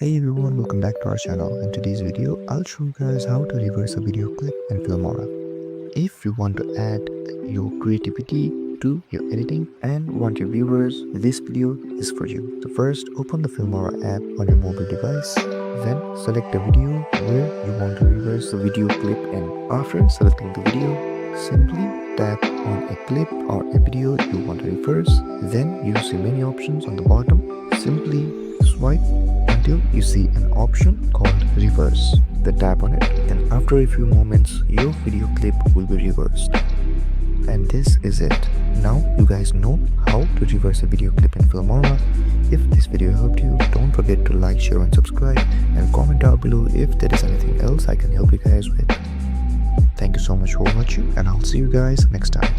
Hey everyone, welcome back to our channel. In today's video, I'll show you guys how to reverse a video clip in Filmora. If you want to add your creativity to your editing and want your viewers, this video is for you. So first, open the Filmora app on your mobile device. Then select a video where you want to reverse the video clip in. After selecting the video, simply tap on a clip or a video you want to reverse. Then you see many options on the bottom. Simply swipe until you see an option called reverse. Then tap on it. Then after a few moments, your video clip will be reversed. And this is it. Now you guys know how to reverse a video clip in Filmora. If this video helped you, don't forget to like, share and subscribe, and comment down below if there is anything else I can help you guys with. Thank you so much for watching, and I'll see you guys next time.